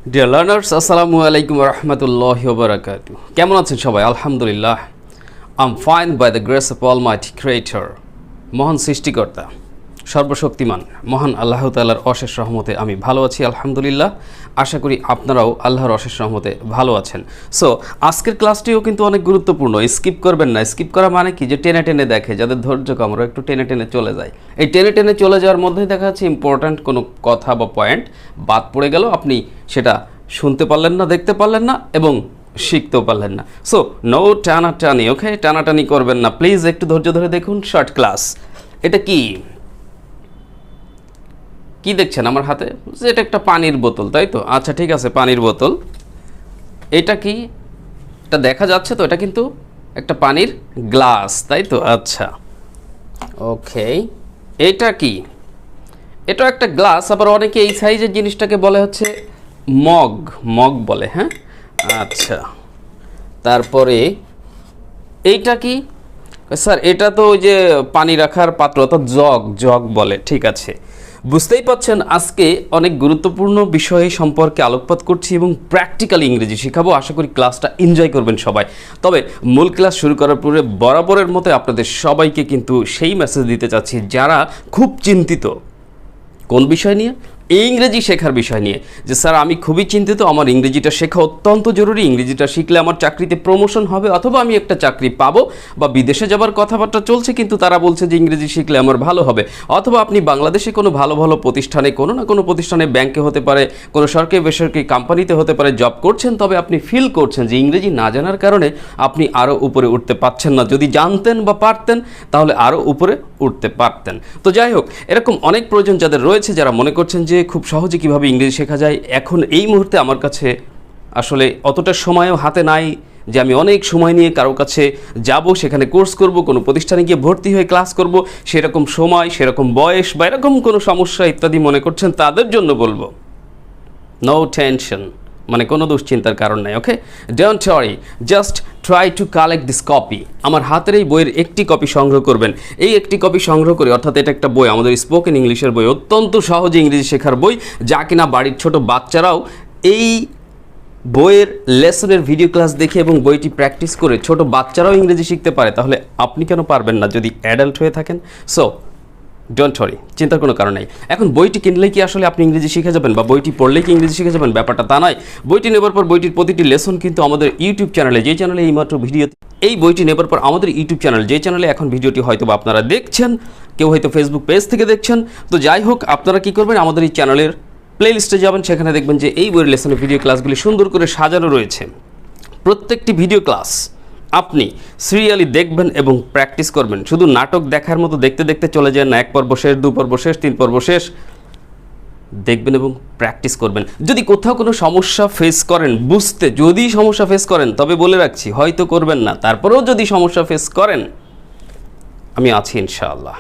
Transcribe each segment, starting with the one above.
Dear learners, Assalamu alaikum wa rahmatullahi wa barakatuh. কেমন আছেন সবাই? আলহামদুলিল্লাহ, I'm fine by the grace of Almighty Creator. মহান সৃষ্টিকর্তা, সর্বশক্তিমান মহান আল্লাহ তাআলার অশেষ রহমতে আমি ভালো আছি আলহামদুলিল্লাহ। আশা করি আপনারাও আল্লাহর অশেষ রহমতে ভালো আছেন। সো আজকের ক্লাসটিও কিন্তু অনেক গুরুত্বপূর্ণ, স্কিপ করবেন না। স্কিপ করা মানে কি, যে টেনে টেনে দেখে, যাদের ধৈর্য কম ওরা একটু টেনে টেনে চলে যায়। এই টেনে টেনে চলে যাওয়ার মধ্যেই দেখা যাচ্ছে ইম্পর্ট্যান্ট কোনো কথা বা পয়েন্ট বাদ পড়ে গেল, আপনি সেটা শুনতে পারলেন না, দেখতে পারলেন না এবং শিখতেও পারলেন না। সো নো টানাটানি, ওকে? টানাটানি করবেন না প্লিজ, একটু ধৈর্য ধরে দেখুন। Short class. এটা কি কি দেখছেন আমার হাতে? এটা একটা পানির বোতল, তাই তো? আচ্ছা ঠিক আছে, পানির বোতল। এটা কি, এটা দেখা যাচ্ছে তো? এটা কিন্তু একটা পানির গ্লাস, তাই তো? আচ্ছা ওকে, এটা কি? এটা একটা গ্লাস, আবার অনেকে এই সাইজের জিনিসটাকে বলে হচ্ছে মগ, মগ বলে। হ্যাঁ আচ্ছা, তারপরে এইটা কি স্যার? এটা তো ওই যে পানি রাখার পাত্র, অর্থাৎ জগ, জগ বলে। ঠিক আছে, বুঝতেই পাচ্ছেন আজকে অনেক গুরুত্বপূর্ণ বিষয় সম্পর্কে আলোকপাত করছি এবং প্র্যাকটিক্যাল ইংরেজি শেখাবো। আশা করি ক্লাসটা এনজয় করবেন সবাই। তবে মূল ক্লাস শুরু করার পূর্বে বরাবরের মতো আপনাদের সবাইকে কিন্তু সেই মেসেজ দিতে চাচ্ছি যারা খুব চিন্তিত কোন বিষয় নিয়ে, ইংরেজি শেখার বিষয় নিয়ে, যে স্যার আমি খুবই চিন্তিত, আমার ইংরেজিটা শেখা অত্যন্ত জরুরি, ইংরেজিটা শিখলে আমার চাকরিতে প্রমোশন হবে অথবা আমি একটা চাকরি পাবো, বা বিদেশে যাবার কথাবার্তা চলছে কিন্তু তারা বলছে যে ইংরেজি শিখলে আমার ভালো হবে, অথবা আপনি বাংলাদেশে কোনো ভালো ভালো প্রতিষ্ঠানে, কোনো না কোনো প্রতিষ্ঠানে, ব্যাংকে হতে পারে, কোনো সরকারি বেসরকারি কোম্পানিতে হতে পারে জব করছেন, তবে আপনি ফিল করছেন যে ইংরেজি না জানার কারণে আপনি আরও উপরে উঠতে পারছেন না। যদি জানতেন বা পারতেন তাহলে আরও উপরে উঠতে পারতেন। তো যাই হোক, এরকম অনেক প্রয়োজন যাদের রয়েছে, যারা মনে করছেন যে খুব সহজে কিভাবে ইংরেজি শেখা যায়। এখন এই মুহূর্তে আমার কাছে আসলে অতটা সময়ও হাতে নাই যে আমি অনেক সময় নিয়ে কারো কাছে যাব, সেখানে কোর্স করব, কোনো প্রতিষ্ঠানে গিয়ে ভর্তি হয়ে ক্লাস করব, সেরকম সময়, সেরকম বয়স বা এরকম কোনো সমস্যা ইত্যাদি মনে করছেন, তাদের জন্য বলবো নো টেনশন, মানে কোনো দুশ্চিন্তার কারণ নাই। Okay, don't worry, just try to collect this copy. আমার হাতের এই বইয়ের একটি কপি সংগ্রহ করবেন। এই একটি কপি সংগ্রহ করে, অর্থাৎ এটা একটা বই, আমাদের স্পোকেন ইংলিশের বই, অত্যন্ত সহজে ইংরেজি শেখার বই, যা কিনা বাড়ির ছোট বাচ্চারাও এই বইয়ের লেসনের ভিডিও ক্লাস দেখে এবং বইটি প্র্যাকটিস করে ছোট বাচ্চারাও ইংরেজি শিখতে পারে। তাহলে আপনি কেন পারবেন না যদি অ্যাডাল্ট হয়ে থাকেন? সো ডোন্ট ওয়ারি, চিন্তার কোনো কারণ নেই। এখন বইটি কিনলেই কি আসলে আপনি ইংরেজি শিখে যাবেন, বা বইটি পড়লেই কি ইংরেজি শিখে যাবেন? ব্যাপারটা তা নয়। বইটি নেবার পর বইটির প্রতিটি লেসন কিন্তু আমাদের ইউটিউব চ্যানেলে, যে চ্যানেলে এইমাত্র ভিডিও, এই বইটি নেবার পর আমাদের ইউটিউব চ্যানেল, যে চ্যানেলে এখন ভিডিওটি হয়তো বা আপনারা দেখছেন, কেউ হয়তো ফেসবুক পেজ থেকে দেখছেন, তো যাই হোক, আপনারা কি করবেন, আমাদের এই চ্যানেলের প্লেলিস্টে যাবেন, সেখানে দেখবেন যে এই বইয়ের লেসনের ভিডিও ক্লাসগুলি সুন্দর করে সাজানো রয়েছে। প্রত্যেকটি ভিডিও ক্লাস আপনি সিরিয়ালি দেখবেন এবং প্র্যাকটিস করবেন। শুধু নাটক দেখার মতো দেখতে দেখতে চলে যান না, এক পর্ব শেষ, দু পর্ব শেষ, তিন পর্ব শেষ, দেখবেন এবং প্র্যাকটিস করবেন। যদি কোথাও কোনো সমস্যা ফেস করেন, বুঝতে যদি সমস্যা ফেস করেন, তবে বলে রাখছি হয়তো করবেন না, তারপরেও যদি সমস্যা ফেস করেন, আমি আছি ইনশাআল্লাহ,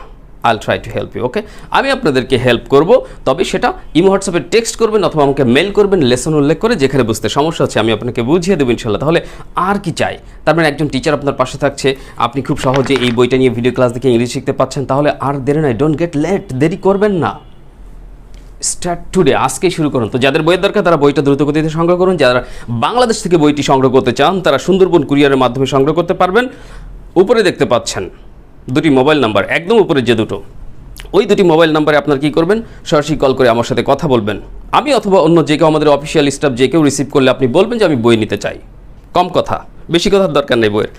I'll try to help you. Okay, আমি আপনাদেরকে হেল্প করব, তবে সেটা ইমো হোয়াটসঅ্যাপে টেক্সট করবেন অথবা আমাকে মেল করবেন, লেসন উল্লেখ করে, যেখানে বুঝতে সমস্যা হচ্ছে আমি আপনাকে বুঝিয়ে দেবো ইনশাআল্লাহ। তাহলে আর কি চাই? তার মানে একজন টিচার আপনার পাশে থাকছে, আপনি খুব সহজে এই বইটা নিয়ে ভিডিও ক্লাস দেখে ইংলিশ শিখতে পাচ্ছেন, তাহলে আর দেরি নাই, ডোন্ট গেট লেট, দেরি করবেন না, স্টার্ট টুডে, আজকেই শুরু করুন। তো যাদের বইয়ের দরকার তারা বইটা দ্রুত গতিতে সংগ্রহ করুন। যারা বাংলাদেশ থেকে বইটি সংগ্রহ করতে চান তারা সুন্দরবন কুরিয়ারের মাধ্যমে সংগ্রহ করতে পারবেন। উপরে দেখতে পাচ্ছেন দুটি মোবাইল নাম্বার, একদম উপরে যে দুটো, ওই দুটি মোবাইল নাম্বারে আপনার কী করবেন, সরাসরি কল করে আমার সাথে কথা বলবেন। আমি অথবা অন্য যে কেউ, আমাদের অফিসিয়াল স্টাফ যে কেউ রিসিভ করলে আপনি বলবেন যে আমি বই নিতে চাই, কম কথা, বেশি কথার দরকার নেই বইয়ের,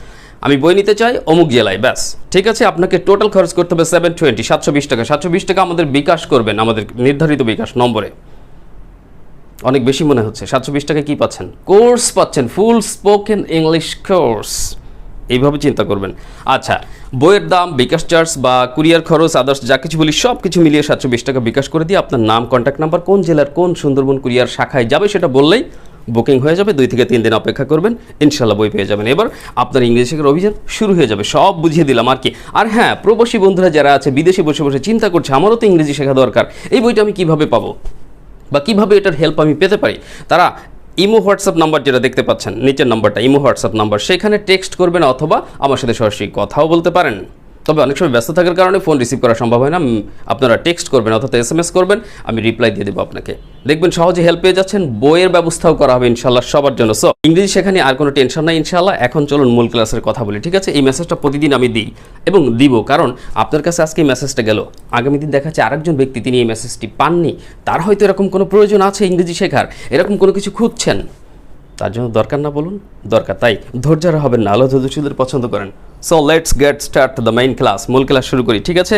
আমি বই নিতে চাই অমুক জেলায়, ব্যাস। ঠিক আছে, আপনাকে টোটাল খরচ করতে হবে 720, 720 টাকা। 720 টাকা আমাদের বিকাশ করবেন, আমাদের নির্ধারিত বিকাশ নম্বরে। অনেক বেশি মনে হচ্ছে, 720 টাকা কী পাচ্ছেন? কোর্স পাচ্ছেন, ফুল স্পোকেন ইংলিশ কোর্স, এইভাবে চিন্তা করবেন। আচ্ছা, বইয়ের দাম, বিকাশ চার্জ বা কুরিয়ার খরচ, আদার্স যা কিছু বলি সব কিছু মিলিয়ে 720 টাকা বিকাশ করে দিয়ে আপনার নাম, কন্ট্যাক্ট নাম্বার, কোন জেলার কোন সুন্দরবন কুরিয়ার শাখায় যাবে সেটা বললেই বুকিং হয়ে যাবে। 2 থেকে 3 দিন অপেক্ষা করবেন, ইনশাল্লাহ বই পেয়ে যাবেন। এবার আপনার ইংরেজি শেখার অভিযান শুরু হয়ে যাবে। সব বুঝিয়ে দিলাম আর কি। আর হ্যাঁ, প্রবাসী বন্ধুরা যারা আছে, বিদেশে বসে বসে চিন্তা করছে আমারও তো ইংরেজি শেখা দরকার, এই বইটা আমি কীভাবে পাবো বা কীভাবে এটার হেল্প আমি পেতে পারি, তারা ইমো হোয়াটসঅ্যাপ নাম্বার যেটা দেখতে পাচ্ছেন নিচের নাম্বারটা, ইমো হোয়াটসঅ্যাপ নাম্বার, সেখানে টেক্সট করবেন অথবা আমার সাথে সরাসরি কথাও বলতে পারেন। তবে অনেক সময় ব্যস্ত থাকার কারণে ফোন রিসিভ করা সম্ভব হয় না। আপনারা টেক্সট করবেন অর্থাৎ SMS করবেন, আমি রিপ্লাই দিয়ে দেবো আপনাকে। দেখবেন সহজে হেল্প পেয়ে যাচ্ছেন, বইয়ের ব্যবস্থাও করা হবে ইনশাল্লাহ সবার জন্য। সো ইংরেজি শেখানি আর কোনো টেনশন নাই ইনশাল্লাহ। এখন চলুন মূল ক্লাসের কথা বলি, ঠিক আছে? এই মেসেজটা প্রতিদিন আমি দিই এবং দিব, কারণ আপনার কাছে আজকে এই মেসেজটা গেল, আগামী দিন দেখা যাচ্ছে আরেকজন ব্যক্তি তিনি এই মেসেজটি পাননি, তার হয়তো এরকম কোনো প্রয়োজন আছে ইংরেজি শেখার, এরকম কোনো কিছু খুঁজছেন, তার জন্য দরকার না বলুন? দরকার। তাই ধৈর্য হবেন না, আল্লাহ ধৈর্যশীলদের পছন্দ করেন। So let's get start the main class, মূল ক্লাস শুরু করি, ঠিক আছে?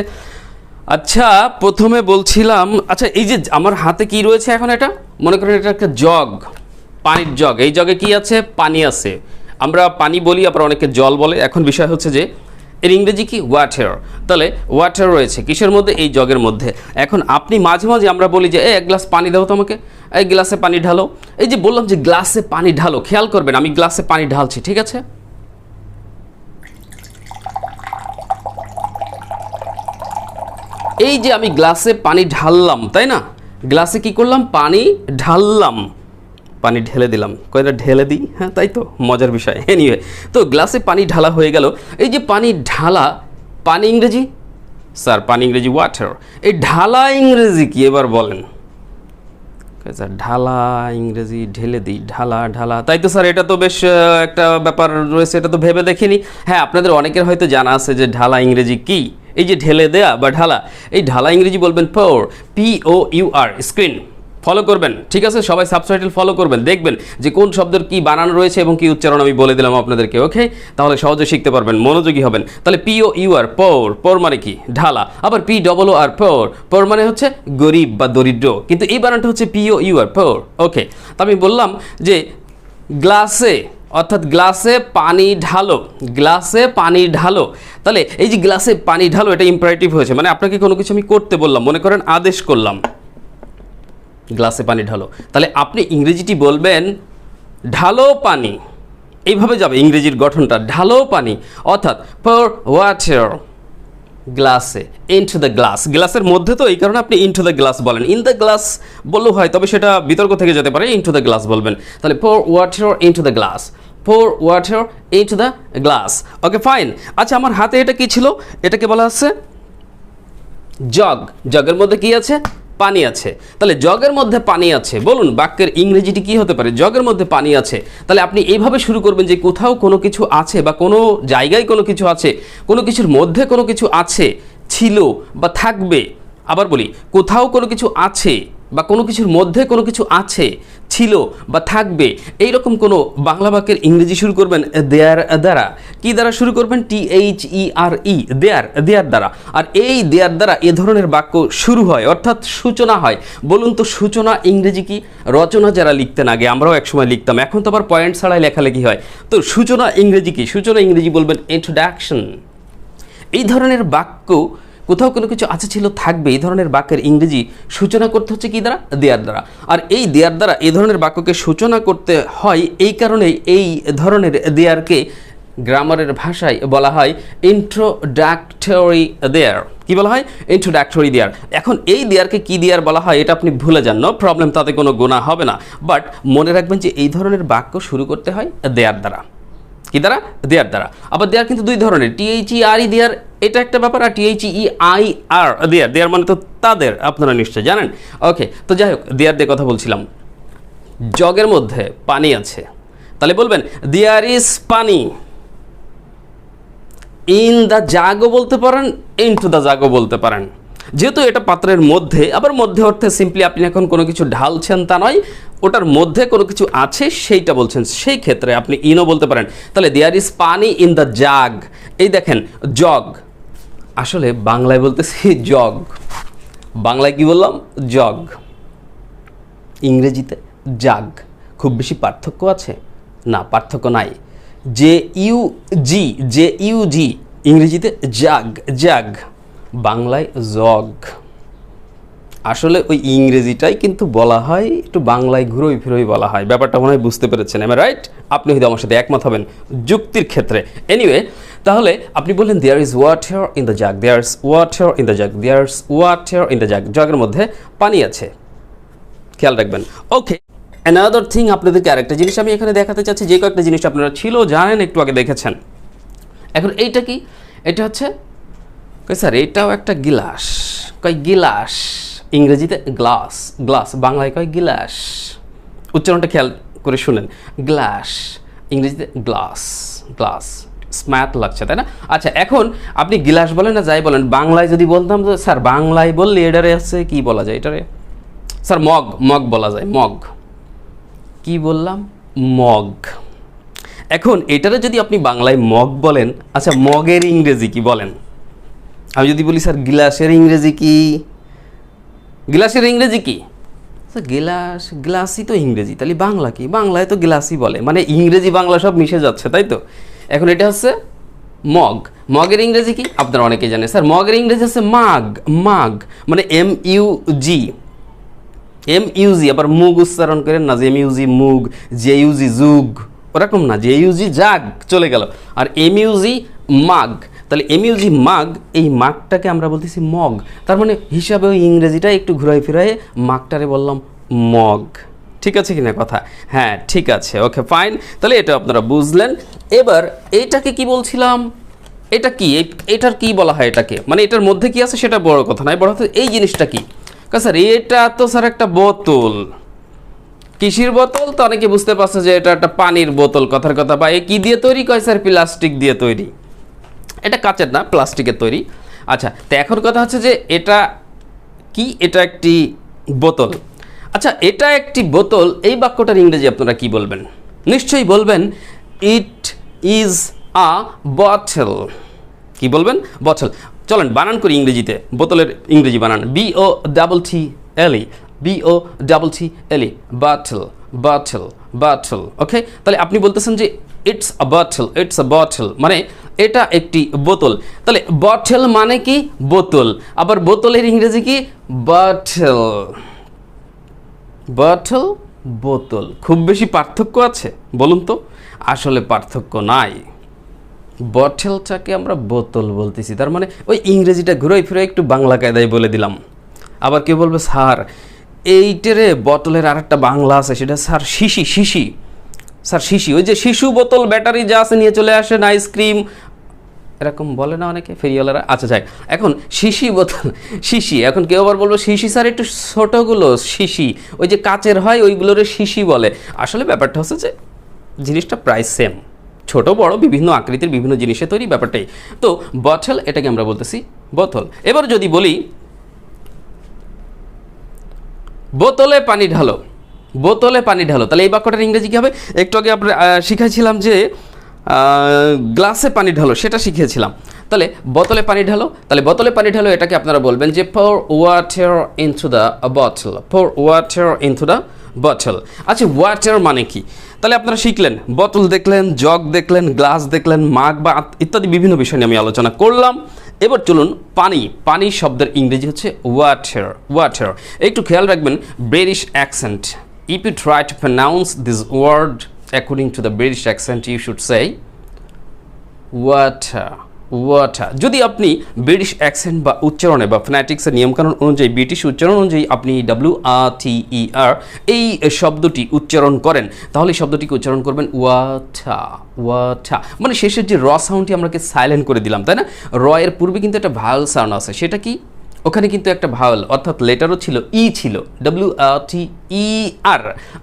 আচ্ছা, প্রথমে বলছিলাম, আচ্ছা এই যে আমার হাতে কি রয়েছে এখন, এটা মনে করেন এটা একটা জগ, পানির জগ। এই জগে কি আছে? পানি আছে। আমরা পানি বলি, আবার অনেকে জল বলে। এখন বিষয় হচ্ছে যে এর ইংরেজি কি? ওয়াটার। তাহলে ওয়াটার রয়েছে কিসের মধ্যে? এই জগের মধ্যে। এখন আপনি মাঝে মাঝে আমরা বলি যে এক গ্লাস পানি দাও তো আমাকে, এই গ্লাসে পানি ঢালো। এই যে বললাম যে গ্লাসে পানি ঢালো, খেয়াল করবেন আমি গ্লাসে পানি ঢালছি, ঠিক আছে? এই যে আমি গ্লাসে পানি ঢাললাম, তাই না? গ্লাসে কি করলাম? পানি ঢাললাম, পানি ঢেলে দিলাম। কয়টা ঢেলে দিই, হ্যাঁ তাই তো, মজার বিষয়। এনিওয়ে, তো গ্লাসে পানি ঢালা হয়ে গেল। এই যে পানি ঢালা, পানি ইংরেজি স্যার, পানি ইংরেজি ওয়াটার। এই ঢালা ইংরেজি কি এবার বলেন? স্যার ঢালা ইংরেজি ঢেলে দিই, ঢালা ঢালা, তাই তো স্যার। এটা তো বেশ একটা ব্যাপার রয়েছে, এটা তো ভেবে দেখিনি। হ্যাঁ, আপনাদের অনেকের হয়তো জানা আছে যে ঢালা ইংরেজি কি। এই যে ঢেলে দেয়া বা ঢালা, এই ঢালা ইংরেজি বলবেন পোর, POUR। স্ক্রিন ফলো করবেন, ঠিক আছে? সবাই সাবটাইটেল ফলো করবেন, দেখবেন যে কোন শব্দের কি বানান রয়েছে এবং কি উচ্চারণ আমি বলে দিলাম আপনাদেরকে, ওকে? তাহলে সহজে শিখতে পারবেন, মনোযোগী হবেন। তাহলে POUR, পোর, পোর মানে কি? ঢালা। আবার POOR, পোর, পোর মানে হচ্ছে গরিব বা দরিদ্র, কিন্তু এই বানানটা হচ্ছে POUR, পোর, ওকে? তো আমি বললাম যে গ্লাসে, অর্থাৎ গ্লাসে পানি ঢালো, গ্লাসে পানি ঢালো। তাহলে এই যে গ্লাসে পানি ঢালো, এটা ইম্পারেটিভ হয়েছে, মানে আপনাকে কোনো কিছু আমি করতে বললাম, মনে করেন আদেশ করলাম, গ্লাসে পানি ঢালো। তাহলে আপনি ইংরেজিটি বলবেন ঢালো পানি, এইভাবে যাবে ইংরেজির গঠনটা, ঢালো পানি, অর্থাৎ pour water গ্লাসে, ইনটু দ্য গ্লাস। গ্লাসের মধ্যে তো, এই কারণে আপনি ইনটু দ্য গ্লাস বলেন। ইন দ্য গ্লাস বললেও হয়, তবে সেটা বিতর্ক থেকে যেতে পারে। ইনটু দ্য গ্লাস বলবেন। তাহলে pour water into the glass, pour water into the glass, okay fine. আচ্ছা, আমার হাতে এটা কি ছিল? এটাকে বলা হচ্ছে জগ। জগের মধ্যে কি আছে? পানি আছে। তাহলে জগের মধ্যে পানি আছে, বলুন বাক্যের ইংরেজিটি কি হতে পারে? জগের মধ্যে পানি আছে। তাহলে আপনি এইভাবে শুরু করবেন যে কোথাও কোনো কিছু আছে বা কোনো জায়গায় কোনো কিছু আছে, কোনো কিছুর মধ্যে কোনো কিছু আছে, ছিল বা থাকবে। আবার বলি, কোথাও কোনো কিছু আছে বা কোনো কিছুর মধ্যে কোনো কিছু আছে, ছিল বা থাকবে, এইরকম কোনো বাংলা বাক্যের ইংরেজি শুরু করবেন দেয়ার দ্বারা। কি দ্বারা শুরু করবেন? THERE, দেয়ার, দেয়ার দ্বারা। আর এই দেয়ার দ্বারা এ ধরনের বাক্য শুরু হয়, অর্থাৎ সূচনা হয়। বলুন তো সূচনা ইংরেজি কি? রচনা যারা লিখতেন আগে, আমরাও একসময় লিখতাম, এখন তো আবার পয়েন্ট ছাড়াই লেখালেখি হয়। তো সূচনা ইংরেজি কি? সূচনা ইংরেজি বলবেন ইন্ট্রোডাকশন। এই ধরনের বাক্য, কোথাও কোনো কিছু আছে, ছিল, থাকবে, এই ধরনের বাক্যের ইংরেজি সূচনা করতে হচ্ছে কি দ্বারা? দেয়ার দ্বারা। আর এই দেয়ার দ্বারা এই ধরনের বাক্যকে সূচনা করতে হয়, এই কারণেই এই ধরনের দেয়ারকে গ্রামারের ভাষায় বলা হয় ইন্ট্রোডাক্টরি দেয়ার। কি বলা হয়? Introductory there. এখন এই দেয়ারকে কি দেয়ার বলা হয় এটা আপনি ভুলে যান, নো প্রবলেম, তাতে কোনো গুনাহ হবে না। বাট মনে রাখবেন যে এই ধরনের বাক্য শুরু করতে হয় দেয়ার দ্বারা। কি দ্বারা? দেয়ার দ্বারা। আবার দেয়ার কিন্তু দুই ধরনের, THERE দেয়ার, এটা একটা ব্যাপার, আর THEIR দেয়ার। দেয়ার মানে তো তাদের, আপনারা নিশ্চয় জানেন, ওকে? তো যাই হোক, দেয়ার দিয়ে কথা বলছিলাম। জগের মধ্যে পানি আছে, তাহলে বলবেন দেয়ার ইজ পানি। ইন দ্য জাগও বলতে পারেন, ইনটু দ্য জাগও বলতে পারেন। যেহেতু এটা পাত্রের মধ্যে, আবার মধ্যে অর্থে সিম্পলি আপনি এখন কোনো কিছু ঢালছেন তা নয়, ওটার মধ্যে কোনো কিছু আছে সেইটা বলছেন, সেই ক্ষেত্রে আপনি ইনও বলতে পারেন। তাহলে দেয়ার ইজ পানি ইন দ্য জাগ। এই দেখেন জগ, আসলে বাংলায় বলতেছি জগ, বাংলায় কি বললাম? জগ, ইংরেজিতে জাগ। খুব বেশি পার্থক্য আছে? না, পার্থক্য নাই। JUG ইংরেজিতে জাগ, জাগ, বাংলায় জগ। আসলে ওই ইংরেজিটাই কিন্তু বলা হয়, একটু বাংলায় ঘুরোই ফিরোই বলা হয়। ব্যাপারটা মনে হয় বুঝতে পেরেছেন, এম রাইট? আপনি হয়তো আমার সাথে একমত হবেন যুক্তির ক্ষেত্রে। এনিওয়ে, তাহলে আপনি বললেন there is water in the jug, there is water in the jug, there is water in the jug. জগের মধ্যে পানি আছে, খেয়াল রাখবেন, ওকে? অ্যানাদার থিং, আপনাদেরকে আরেকটা জিনিস আমি এখানে দেখাতে চাচ্ছি, যে কয়েকটা জিনিস আপনারা ছিল জানেন, একটু আগে দেখেছেন। এখন এইটা কি? এটা হচ্ছে কই স্যার এটাও একটা গিলাস, কয় গিলাস, ইংরেজিতে গ্লাস, গ্লাস, বাংলায় কয় গিলাস। উচ্চারণটা খেয়াল করে শুনেন, গ্লাস, ইংরেজিতে গ্লাস, গ্লাস, স্ম্যাট লাগছে তাই না? আচ্ছা এখন আপনি গিলাস বলেন না যাই বলেন, বাংলায় যদি বলতাম যে স্যার বাংলায় বললে এটারে আছে কি বলা যায়, এটারে স্যার মগ, মগ বলা যায়, মগ। কি বললাম? মগ। এখন এটারে যদি আপনি বাংলায় মগ বলেন, আচ্ছা মগের ইংরেজি কি বলেন? আমি যদি বলি স্যার গিলাসের ইংরেজি কি, গিলাসের ইংরেজি কি? গিলাস, গ্লাসই তো ইংরেজি, তাহলে বাংলা কি? বাংলায় তো গ্লাসই বলে, মানে ইংরেজি বাংলা সব মিশে যাচ্ছে তাই তো। এখন এটা হচ্ছে মগ, মগের ইংরেজি কি আপনারা অনেকেই জানেন, স্যার মগের ইংরেজি হচ্ছে মাগ, মাগ মানে MUG, MUG, আবার মুগ উচ্চারণ করেন না যে MUG মুগ, JUG যুগ, ওরকম না, JUG জাগ চলে গেল, আর MUG মাগ, তাহলে MUG মাগ, এই মাগটাকে আমরা বলতেছি মগ, তার মানে হিসাবে ওই ইংরেজিটা একটু ঘুরাই ফিরাই মাগটারে বললাম মগ। ঠিক আছে কিনা কথা? হ্যাঁ ঠিক আছে, ওকে ফাইন, তাহলে এটা আপনারা বুঝলেন। এবার এইটাকে কি বলছিলাম, এটা কি, এটার কি বলা হয় এটাকে, মানে এটার মধ্যে কি আছে সেটা বড় কথা নয়, বড় কথা এই জিনিসটা কি। স্যার এটা তো স্যার একটা বোতল, কিসির বোতল? তো অনেকে বুঝতে পারছে যে এটা একটা পানির বোতল, কথার কথা। বা এ কি দিয়ে তৈরি? কয় স্যার প্লাস্টিক দিয়ে তৈরি। এটা কাচের না, প্লাস্টিকের তৈরি। আচ্ছা তো এখন কথা হচ্ছে যে এটা কি, এটা একটি বোতল। আচ্ছা এটা একটি বোতল, এই বাক্যটার ইংরেজি আপনারা কি বলবেন? নিশ্চয়ই বলবেন ইট ইজ আ বটল। কি বলবেন? বটল। চলেন বানান করি ইংরেজিতে, বোতলের ইংরেজি বানান BOTTLE, BOTTLE, bottle, bottle, bottle. Okay, তাহলে আপনি বলতেছেন যে it's a bottle, it's a bottle, মানে এটা একটি বোতল। তাহলে বটল মানে কি? বোতল। আবার বোতলের ইংরেজি কি? বটল, বটল, বোতল। খুব বেশি পার্থক্য আছে বলুন তো? আসলে পার্থক্য নাই, বটলটাকে আমরা বোতল বলতেছি, তার মানে ওই ইংরেজিটা ঘুরে ফিরে একটু বাংলা কায়দায় বলে দিলাম। আবার কেউ বলবে স্যার এইটারে বটলের আর একটা বাংলা আছে, সেটা স্যার শিশি, শিশি, স্যার শিশি, ওই যে শিশু বোতল, ব্যাটারি যা আছে নিয়ে চলে আসেন, আইসক্রিম, এরকম বলে না অনেকে ফেরিওয়ালারা। আচ্ছা যাই, এখন শিশি বোতল, শিশি। এখন কেউ আবার বলবো শিশি স্যার একটু ছোটোগুলো শিশি, ওই যে কাচের হয় ওইগুলোর শিশি বলে। আসলে ব্যাপারটা হচ্ছে যে জিনিসটা প্রায় সেম, ছোট বড় বিভিন্ন আকৃতির বিভিন্ন জিনিসে তৈরি, ব্যাপারটাই তো। বটল এটাকে আমরা বলতেছি বোতল। এবার যদি বলি বোতলে পানি ঢালো, বোতলে পানি ঢালো, তাহলে এই বাক্যটার ইংরেজি কী হবে? একটু আগে আমরা শিখাইছিলাম যে গ্লাসে পানি ঢালো, সেটা শিখিয়েছিলাম। তাহলে বোতলে পানি ঢালো, তাহলে বোতলে পানি ঢালো এটাকে আপনারা বলবেন যে pour water into the bottle, pour water into the bottle। আচ্ছা ওয়াটার মানে কি? তাহলে আপনারা শিখলেন, বোতল দেখলেন, জগ দেখলেন, গ্লাস দেখলেন, মাগ বা ইত্যাদি বিভিন্ন বিষয় নিয়ে আমি আলোচনা করলাম। এবার চলুন পানি, পানি শব্দের ইংরেজি হচ্ছে ওয়াটার, ওয়াটার। একটু খেয়াল রাখবেন British accent, if you try to pronounce this word according to the British accent you should say water, water। যদি আপনি ব্রিটিশ অ্যাকসেন্ট বা উচ্চারণে বা ফোনেটিক্সের নিয়মকানুন অনুযায়ী, ব্রিটিশ উচ্চারণ অনুযায়ী আপনি WRTER এই শব্দটি উচ্চারণ করেন, তাহলে শব্দটিকে উচ্চারণ করবেন ওয়াটার, ওয়াটার। মানে শেষের যে র সাউন্ডটি আমরাকে সাইলেন্ট করে দিলাম তাই না? র এর পূর্বে কিন্তু একটা ভাওয়েল সাউন্ড আছে, সেটা কি? ওখানে কিন্তু একটা ভাওয়েল অর্থাৎ লেটারও ছিল, ই ছিল, WRTER,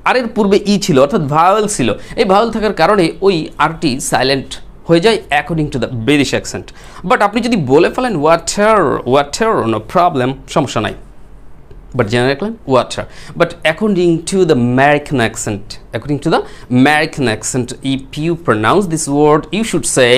আর এর পূর্বে ই ছিল অর্থাৎ ভাওয়েল ছিল। এই ভাওয়েল থাকার কারণে ওই আরটি সাইলেন্ট হয়ে যায় according to the British accent. But আপনি যদি বলে ফেলেন ওয়াটার, ওয়াটার, নো প্রবলেম, সমস্যা নাই, বাট জেনে রাখলেন water. But according to the American accent, according to the American accent, if you pronounce this word you should say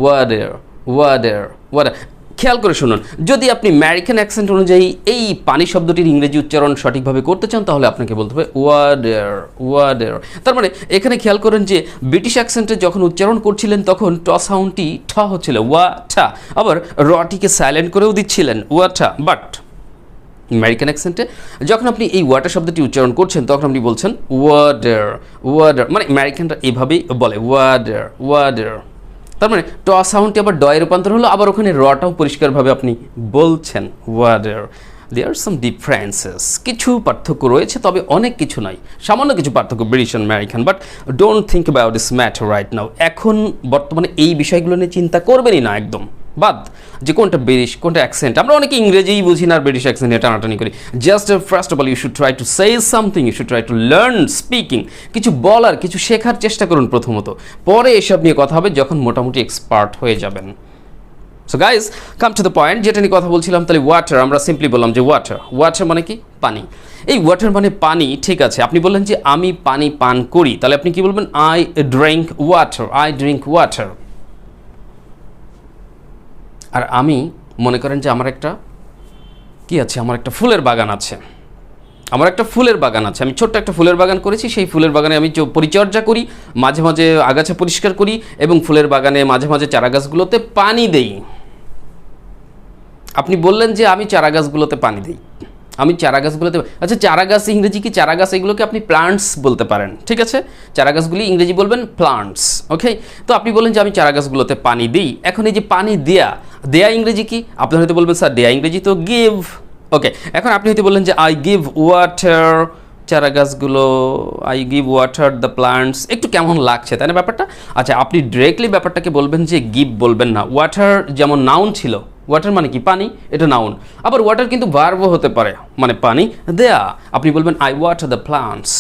water, water, water. খেয়াল করে শুনুন, যদি আপনি আমেরিকান অ্যাকসেন্ট অনুযায়ী এই পানি শব্দটির ইংরেজি উচ্চারণ সঠিকভাবে করতে চান তাহলে আপনাকে বলতে হবে ওয়াটার, ওয়াটার। তার মানে এখানে খেয়াল করেন যে ব্রিটিশ অ্যাকসেন্টে যখন উচ্চারণ করছিলেন তখন ট সাউন্ডটি ঠ হচ্ছিল, ওয়াটা, আবার রটিকে সাইলেন্ট করেও দিচ্ছিলেন ওয়াটা। বাট আমেরিকান অ্যাকসেন্টে যখন আপনি এই ওয়াটার শব্দটি উচ্চারণ করছেন তখন আপনি বলছেন ওয়াটার, ওয়াটার, মানে আমেরিকানরা এভাবেই বলে ওয়াটার, ওয়াটার। তার মানে ট সাউন্ডটি আবার ডয়ে রূপান্তর হলো, আবার ওখানে রটাও পরিষ্কারভাবে আপনি বলছেন ওয়াটার। দেয়ার আর সাম ডিফারেন্সেস, কিছু পার্থক্য রয়েছে, তবে অনেক কিছু নয়, সামান্য কিছু পার্থক্য British and American. But don't think about this matter right now. এখন বর্তমানে এই বিষয়গুলো নিয়ে চিন্তা করবেনই না একদম। বাদ যে কোনটা ব্রিটিশ কোনটা অ্যাকসেন্ট, আমরা অনেকে ইংরেজিই বুঝি না আর ব্রিটিশ অ্যাকসেন্টে টানাটানি করি। Just first of all you should try to say something, you should try to learn speaking, কিছু বলার কিছু শেখার চেষ্টা করুন প্রথমত, পরে এসব নিয়ে কথা হবে যখন মোটামুটি এক্সপার্ট হয়ে যাবেন। So guys come to the point, যেটা নিয়ে কথা বলছিলাম, তাহলে ওয়াটার, আমরা সিম্পলি বললাম যে ওয়াটার, ওয়াটার মানে কি পানি। এই ওয়াটার মানে পানি, ঠিক আছে। আপনি বললেন যে আমি পানি পান করি, তাহলে আপনি কি বলবেন? I drink water, I drink water. আর আমি মনে করেন যে আমার একটা কি আছে, আমার একটা ফুলের বাগান আছে, আমার একটা ফুলের বাগান আছে, আমি ছোট্ট একটা ফুলের বাগান করেছি, সেই ফুলের বাগানে আমি পরিচর্যা করি, মাঝে মাঝে আগাছা পরিষ্কার করি এবং ফুলের বাগানে মাঝে মাঝে চারা গাছগুলোতে পানি দেই। আপনি বললেন যে আমি চারা গাছগুলোতে পানি দিই, আমি চারা গাছগুলোতে, আচ্ছা চারা গাছ ইংরেজি কি? চারা গাছ এগুলোকে আপনি প্লান্টস বলতে পারেন, ঠিক আছে। চারা গাছগুলি ইংরেজি বলবেন প্লান্টস, ওকে। তো আপনি বললেন যে আমি চারা গাছগুলোতে পানি দিই। এখন এই যে পানি দেয়া, দেয়া ইংরেজি কি? আপনি হয়তো বলবেন স্যার দেয়া ইংরেজি তো গিভ, ওকে। এখন আপনি হয়তো বললেন যে আই গিভ ওয়াটার চারা গাছগুলো, I give water the plants, একটু কেমন লাগছে তাই না ব্যাপারটা? আচ্ছা আপনি ডিরেক্টলি ব্যাপারটাকে বলবেন যে গিভ বলবেন না। ওয়াটার যেমন নাউন ছিল, ওয়াটার মানে কি পানি, এটা নাউন। আবার ওয়াটার কিন্তু ভার্বও হতে পারে, মানে পানি দেয়া। আপনি বলবেন আই ওয়াটার দ্য প্লান্টস,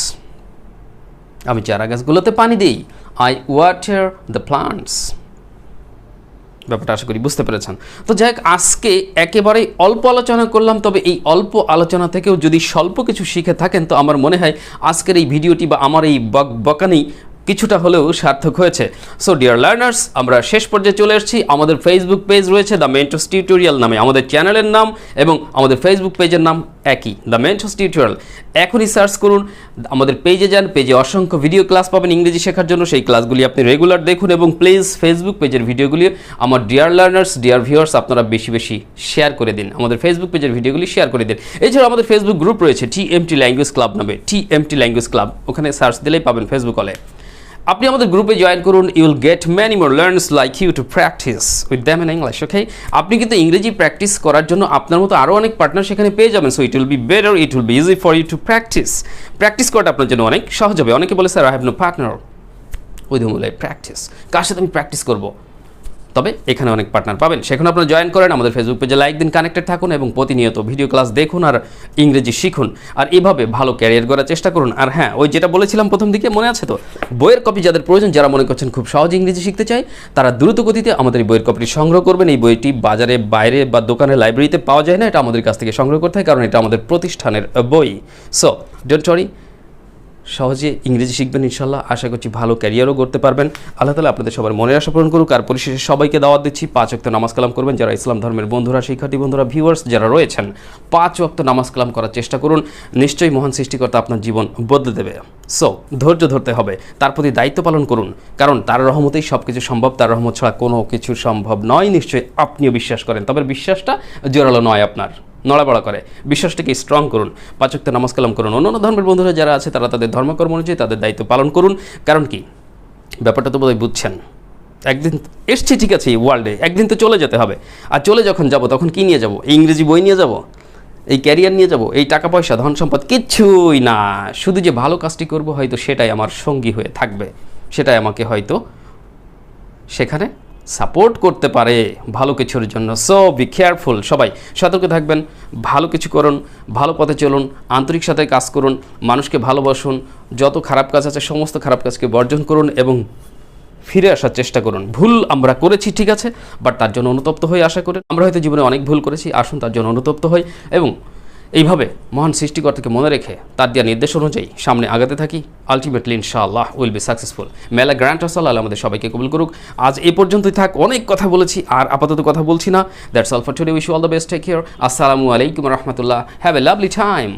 আমি চারা গাছগুলোতে পানি দিই, আই ওয়াটার দ্য প্লান্টস। ব্যাপারটা আশা করি বুঝতে পেরেছেন। তো যাই হোক, আজকে একেবারেই অল্প আলোচনা করলাম, তবে এই অল্প আলোচনা থেকেও যদি স্বল্প কিছু শিখে থাকেন তো আমার মনে হয় আজকের এই ভিডিওটি বা আমার এই বকানি কিছুটা হলেও সার্থক হয়েছে। সো ডিয়ার লার্নার্স, আমরা শেষ পর্যায়ে চলে এসেছি। আমাদের ফেসবুক পেজ রয়েছে দ্য মেন্টস টিউটোরিয়াল নামে, আমাদের চ্যানেলের নাম এবং আমাদের ফেসবুক পেজের নাম একই, দ্য মেন্টস টিউটোরিয়াল। এখনই সার্চ করুন, আমাদের পেজে যান, পেজে অসংখ্য ভিডিও ক্লাস পাবেন ইংরেজি শেখার জন্য, সেই ক্লাসগুলি আপনি রেগুলার দেখুন এবং প্লিজ ফেসবুক পেজের ভিডিওগুলি আমার ডিয়ার লার্নার্স, ডিয়ার ভিউয়ার্স, আপনারা বেশি বেশি শেয়ার করে দিন, আমাদের ফেসবুক পেজের ভিডিওগুলি শেয়ার করে দিন। এছাড়া আমাদের ফেসবুক গ্রুপ রয়েছে টিএমটি ল্যাঙ্গুয়েজ ক্লাব নামে, টিএমটি ল্যাঙ্গুয়েজ ক্লাব, ওখানে সার্চ দিলেই পাবেন ফেসবুক হলে। আপনি আমাদের গ্রুপে জয়েন করুন, you will get many more learners like you to practice with them in English, okay. আপনি কিন্তু ইংরেজি প্র্যাকটিস করার জন্য আপনার মতো আরও অনেক পার্টনার সেখানে পেয়ে যাবেন। So it will be better, it will be easy for you to practice. Practice করাটা আপনার জন্য অনেক সহজ হবে। অনেকে বলে sir I have no partner, with whom will I practice, কার সাথে আমি প্র্যাকটিস করবো? তবে এখানে অনেক পার্টনার পাবেন, সেখানে আপনারা জয়েন করেন, আমাদের ফেসবুক পেজে লাইক দিন, কানেক্টেড থাকুন এবং প্রতিনিয়ত ভিডিও ক্লাস দেখুন আর ইংরেজি শিখুন, আর এভাবে ভালো ক্যারিয়ার গড়ার চেষ্টা করুন। আর হ্যাঁ, ওই যেটা বলেছিলাম প্রথম দিকে মনে আছে তো, বইয়ের কপি যাদের প্রয়োজন, যারা মনে করছেন খুব সহজে ইংরেজি শিখতে চায়, তারা দ্রুত গতিতে আমাদের এই বইয়ের কপিটি সংগ্রহ করবেন। এই বইটি বাজারে, বাইরে বা দোকানে, লাইব্রেরিতে পাওয়া যায় না, এটা আমাদের কাছ থেকে সংগ্রহ করতে হয়, কারণ এটা আমাদের প্রতিষ্ঠানের বই। সো ডোন্ট ওয়ারি, সহজে ইংরেজি শিখবেন ইনশাল্লাহ। আশা করছি ভালো ক্যারিয়ারও করতে পারবেন। আল্লাহ তাআলা আপনাদের সবার মনের আশা পূরণ করুক। আর পরিশেষে সবাইকে দাওয়াত দিচ্ছি 5 ওয়াক্ত নামাজ কালাম করবেন। যারা ইসলাম ধর্মের বন্ধুরা, শিক্ষার্থী বন্ধুরা, ভিউয়ার্স যারা রয়েছেন, 5 ওয়াক্ত নামাজ কালাম করার চেষ্টা করুন। নিশ্চয়ই মহান সৃষ্টিকর্তা আপনার জীবন বদলে দেবে। সো ধৈর্য ধরতে হবে, তার প্রতি দায়িত্ব পালন করুন, কারণ তার রহমতেই সব কিছু সম্ভব, তার রহমত ছাড়া কোনো কিছু সম্ভব নয়। নিশ্চয়ই আপনিও বিশ্বাস করেন, তবে বিশ্বাসটা জোরালো নয়, আপনার নড়াবড়া করে। বিশ্বাসটাকে স্ট্রং করুন, 5 ওয়াক্ত নামাজ কালাম করুন। অন্যান্য ধর্মের বন্ধুরা যারা আছে তারা তাদের ধর্মকর্ম অনুযায়ী তাদের দায়িত্ব পালন করুন। কারণ কি, ব্যাপারটা তো বোধহয় বুঝছেন, একদিন এসছি ঠিক আছে এই ওয়ার্ল্ডে, একদিন তো চলে যেতে হবে। আর চলে যখন যাব তখন কি নিয়ে যাব? এই ইংরেজি বই নিয়ে যাব, এই ক্যারিয়ার নিয়ে যাব, এই টাকা পয়সা, ধন সম্পদ কিচ্ছুই না। শুধু যে ভালো কাজটি করব হয়তো সেটাই আমার সঙ্গী হয়ে থাকবে, সেটাই আমাকে হয়তো সেখানে সাপোর্ট করতে পারে ভালো কিছুর জন্য। সো বি কেয়ারফুল, সবাই সতর্ক থাকবেন, ভালো কিছু করুন, ভালো পথে চলুন, আন্তরিক সাথে কাজ করুন, মানুষকে ভালোবাসুন, যত খারাপ কাজ আছে সমস্ত খারাপ কাজকে বর্জন করুন এবং ফিরে আসার চেষ্টা করুন। ভুল আমরা করেছি ঠিক আছে, বাট তার জন্য অনুতপ্ত হয়ে আশা করেন। আমরা হয়তো জীবনে অনেক ভুল করেছি, আসুন তার জন্য অনুতপ্ত হই এবং এইভাবে মহান সৃষ্টিকর্তাকে মনে রেখে তার দেওয়া নির্দেশ অনুযায়ী সামনে আগাতে থাকি। আলটিমেটলি ইনশাআল্লাহ উইল বি সাকসেসফুল। মেলা গ্র্যান্ড আল্লাহ আমাদের সবাইকে কবুল করুক। আজ এ পর্যন্তই থাক, অনেক কথা বলেছি আর আপাতত কথা বলছি না। That's all for today, wish you all the best, take care. আসসালামু আলাইকুম রহমতুল্লাহ, হ্যাভ এ লাভলি টাইম।